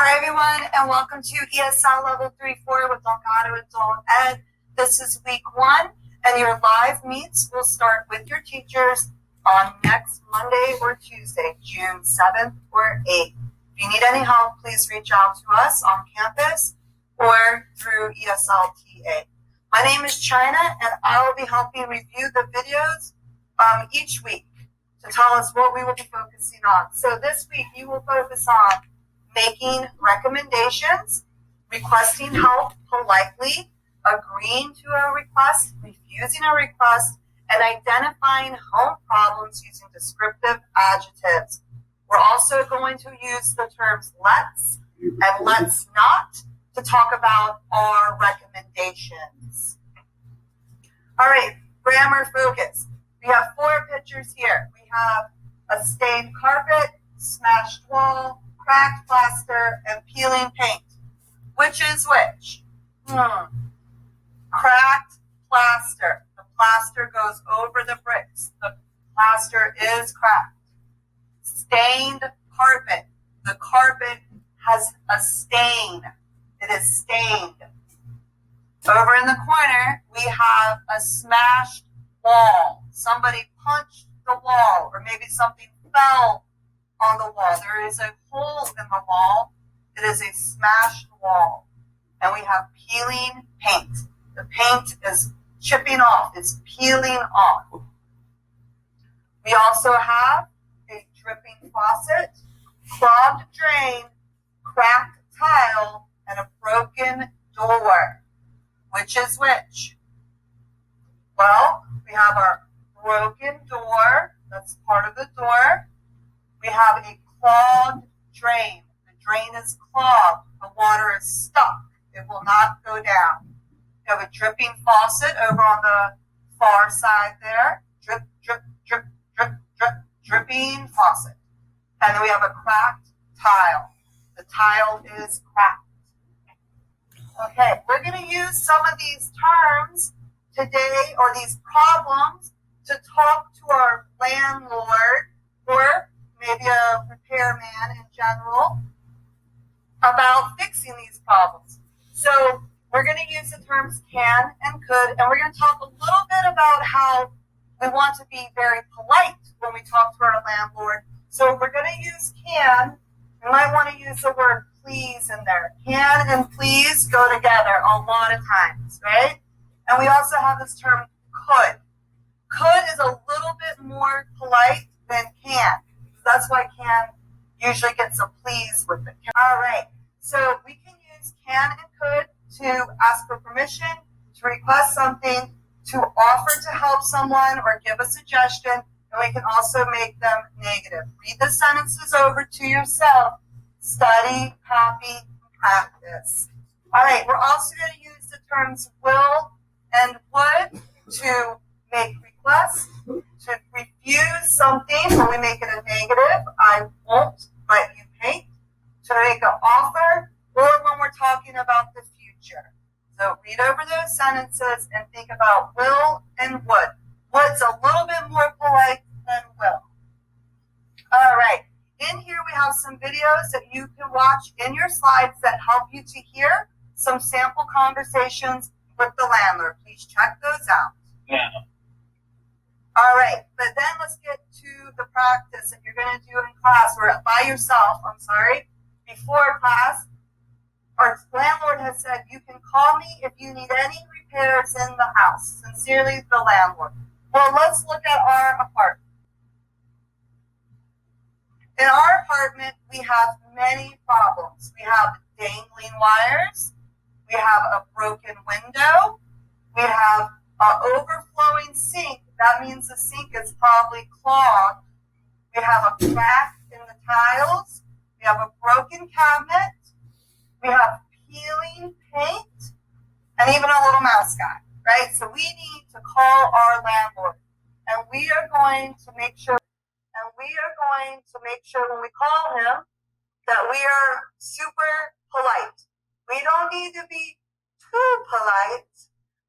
Hi everyone, and welcome to ESL Level 3-4 with Delgado Adult Ed. This is week 1, and your live meets will start with your teachers on next Monday or Tuesday, June 7th or 8th. If you need any help, please reach out to us on campus or through ESL TA. My name is China, and I will be helping review the videos each week to tell us what we will be focusing on. So this week, you will focus on making recommendations, requesting help politely, agreeing to a request, refusing a request, and identifying home problems using descriptive adjectives. We're also going to use the terms let's and let's not to talk about our recommendations. All right, grammar focus. We have 4 pictures here. We have a stained carpet, smashed wall, cracked plaster, and peeling paint. Which is which? Cracked plaster. The plaster goes over the bricks. The plaster is cracked. Stained carpet. The carpet has a stain. It is stained. Over in the corner, we have a smashed wall. Somebody punched the wall, or maybe something fell on the wall. There is a hole in the wall. It is a smashed wall. And we have peeling paint. The paint is chipping off. It's peeling off. We also have a dripping faucet, clogged drain, cracked tile, and a broken door. Which is which? Well, we have our broken door. That's part of the door. We have a clogged drain. The drain is clogged. The water is stuck. It will not go down. We have a dripping faucet over on the far side there. Drip, drip, drip, drip, drip, dripping faucet. And then we have a cracked tile. The tile is cracked. Okay, we're going to use some of these terms today, or these problems, to talk to our landlord, or maybe a repairman in general, about fixing these problems. So we're going to use the terms can and could, and we're going to talk a little bit about how we want to be very polite when we talk to our landlord. So we're going to use can. We might want to use the word please in there. Can and please go together a lot of times, right? And we also have this term could. Could is a little bit more polite than can. That's why can usually gets a please with it. All right. So we can use can and could to ask for permission, to request something, to offer to help someone or give a suggestion, and we can also make them negative. Read the sentences over to yourself. Study, copy, practice. All right. We're also going to use the terms will and would to make requests, to refuse something when we make it a negative. I won't let you paint. To make an offer, or when we're talking about the future. So read over those sentences and think about will and would. Wood's a little bit more polite than will. All right. In here we have some videos that you can watch in your slides that help you to hear some sample conversations with the landlord. Please check those out. Yeah. All right, but then let's get to the practice that you're going to do in class, or by yourself, before class. Our landlord has said, you can call me if you need any repairs in the house. Sincerely, the landlord. Well, let's look at our apartment. In our apartment, we have many problems. We have dangling wires. We have a broken window. We have an overflowing sink. That means the sink is probably clogged. We have a crack in the tiles. We have a broken cabinet. We have peeling paint, and even a little mouse guy, right? So we need to call our landlord, and we are going to make sure when we call him that we are super polite. We don't need to be too polite,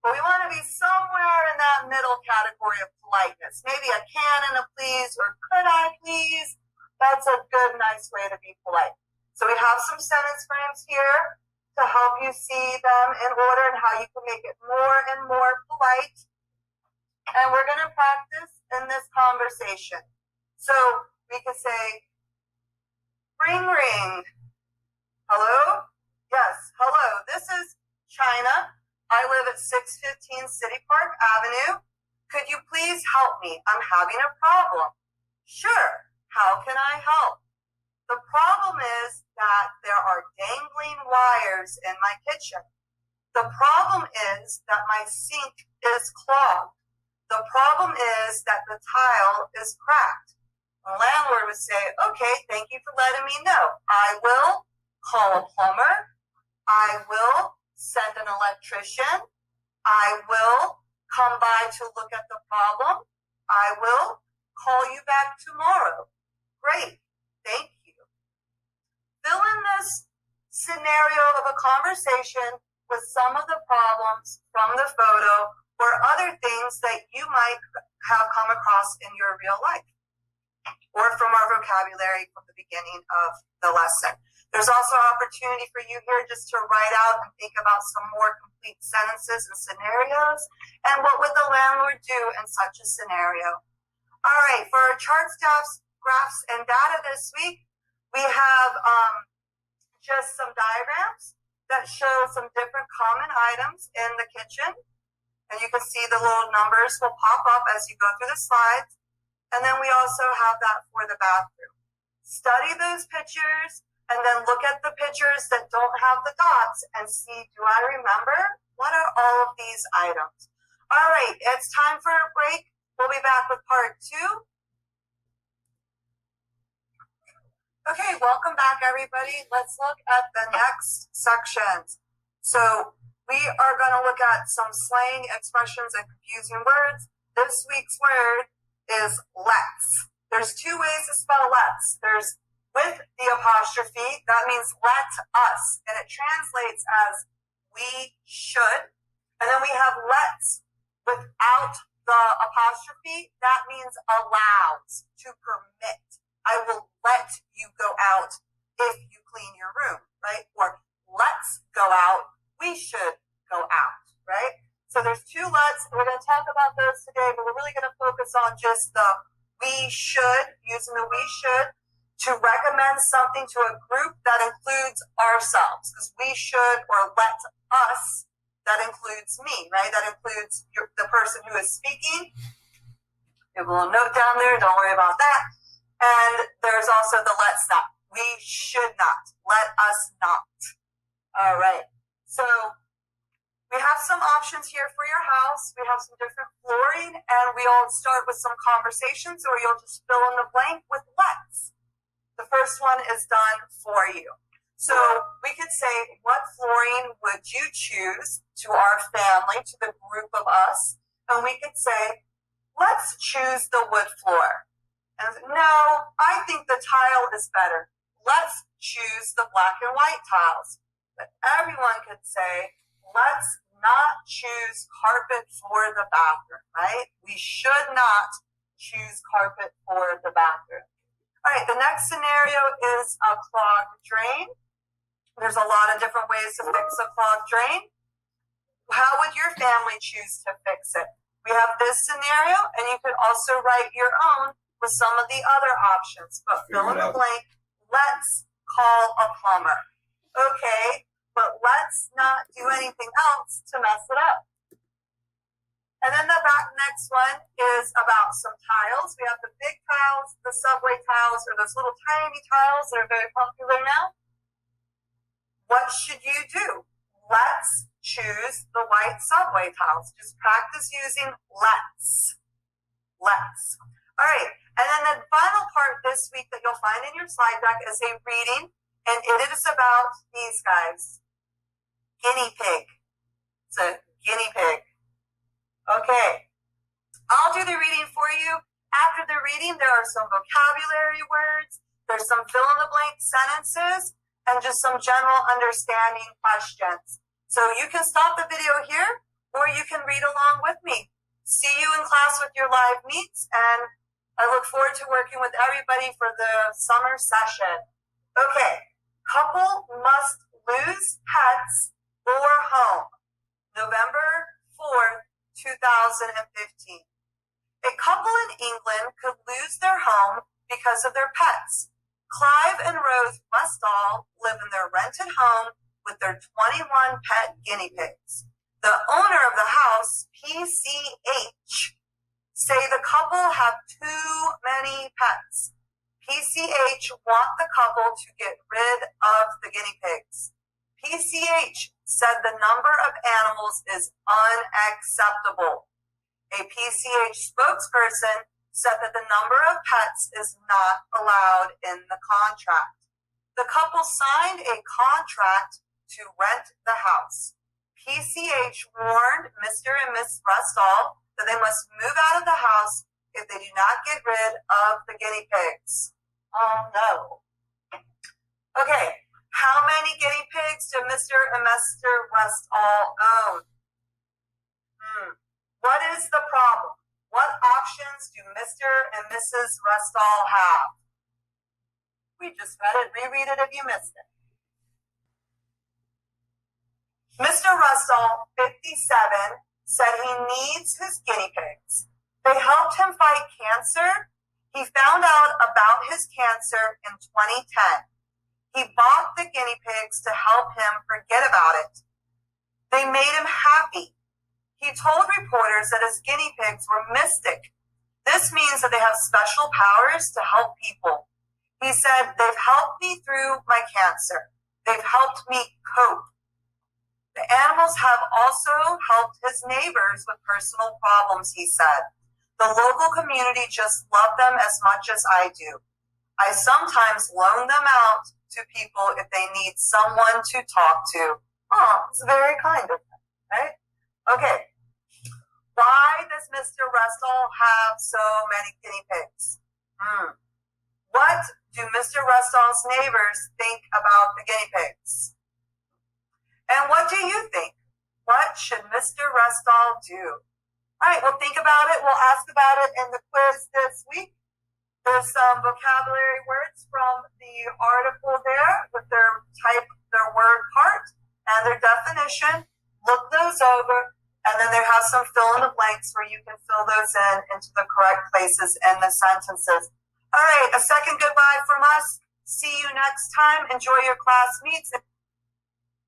but we want to be somewhere in that middle category of politeness. Maybe a can and a please, or could I please? That's a good, nice way to be polite. So we have some sentence frames here to help you see them in order and how you can make it more and more polite. And we're going to practice in this conversation. So we could say, ring, ring. Hello? Yes, hello. This is China. I live at 615 City Park Avenue. Could you please help me? I'm having a problem. Sure. How can I help? The problem is that there are dangling wires in my kitchen. The problem is that my sink is clogged. The problem is that the tile is cracked. The landlord would say, okay, thank you for letting me know. I will call a plumber. I will send an electrician. I will come by to look at the problem. I will call you back tomorrow. Great. Thank you. Fill in this scenario of a conversation with some of the problems from the photo or other things that you might have come across in your real life or from our vocabulary from the beginning of the lesson. There's also opportunity for you here just to write out and think about some more complete sentences and scenarios and what would the landlord do in such a scenario. All right, for our charts, graphs, and data this week, we have just some diagrams that show some different common items in the kitchen. And you can see the little numbers will pop up as you go through the slides. And then we also have that for the bathroom. Study those pictures and then look at the pictures that don't have the dots and see, do I remember? What are all of these items? All right, it's time for a break. We'll be back with part 2. Okay, welcome back, everybody. Let's look at the next sections. So we are going to look at some slang expressions and confusing words. This week's word is let's. There's 2 ways to spell let's. There's with the apostrophe, that means let us, and it translates as we should. And then we have let's without the apostrophe, that means allows, to permit. I will let you go out if you clean your room, right? Or let's go out, we should go out, right? So there's 2 let's. We're going to talk about those today, but we're really going to focus on just the we should, using the we should, to recommend something to a group that includes ourselves. Because we should, or let us, that includes me, right? That includes the person who is speaking. You have a little note down there. Don't worry about that. And there's also the let's not. We should not. Let us not. All right. So we have some options here for your house. We have some different flooring, and we'll start with some conversations, or you'll just fill in the blank with let's. The first one is done for you. So we could say, what flooring would you choose to our family, to the group of us? And we could say, let's choose the wood floor. And no, I think the tile is better. Let's choose the black and white tiles. But everyone could say, let's not choose carpet for the bathroom, right? We should not choose carpet for the bathroom. All right, the next scenario is a clogged drain. There's a lot of different ways to fix a clogged drain. How would your family choose to fix it? We have this scenario, and you could also write your own with some of the other options. But fill in the blank, let's call a plumber. Okay, but let's not do anything else to mess it up. And then the next one is about some tiles. We have the big tiles, the subway tiles, or those little tiny tiles that are very popular now. What should you do? Let's choose the white subway tiles. Just practice using let's. Let's. All right. And then the final part this week that you'll find in your slide deck is a reading, and it is about these guys. Guinea pig. It's a guinea pig. Okay. I'll do the reading for you. After the reading, there are some vocabulary words, there's some fill-in-the-blank sentences, and just some general understanding questions. So you can stop the video here, or you can read along with me. See you in class with your live meets, and I look forward to working with everybody for the summer session. Okay, lose pets or home. November 4th, 2015. A couple in England could lose their home because of their pets. Clive and Rose Westall live in their rented home with their 21 pet guinea pigs. The owner of the house, PCH, say the couple have too many pets. PCH want the couple to get rid of the guinea pigs. PCH said the number of animals is unacceptable. A PCH spokesperson said that the number of pets is not allowed in the contract. The couple signed a contract to rent the house. PCH warned Mr. and Miss Rustall that they must move out of the house if they do not get rid of the guinea pigs. Oh no. Okay, how many guinea pigs do Mr. and Mr. Rustall own? What is the problem? What options do Mr. and Mrs. Rustall have? We just read it. Reread it if you missed it. Mr. Rustall, 57, said he needs his guinea pigs. They helped him fight cancer. He found out about his cancer in 2010. He bought the guinea pigs to help him forget about it. They made him happy. He told reporters that his guinea pigs were mystic. This means that they have special powers to help people. He said, they've helped me through my cancer. They've helped me cope. The animals have also helped his neighbors with personal problems, he said. The local community just love them as much as I do. I sometimes loan them out to people if they need someone to talk to. Oh, it's very kind of them, right? Okay. Why does Mr. Rustall have so many guinea pigs? What do Mr. Rustall's neighbors think about the guinea pigs? And what do you think? What should Mr. Rustall do? All right, we'll think about it. We'll ask about it in the quiz this week. There's some vocabulary words from the article there with their word part and their definition. Look those over, and then they have some fill in the blanks where you can fill those in into the correct places in the sentences. All right, a second goodbye from us. See you next time. Enjoy your class meets.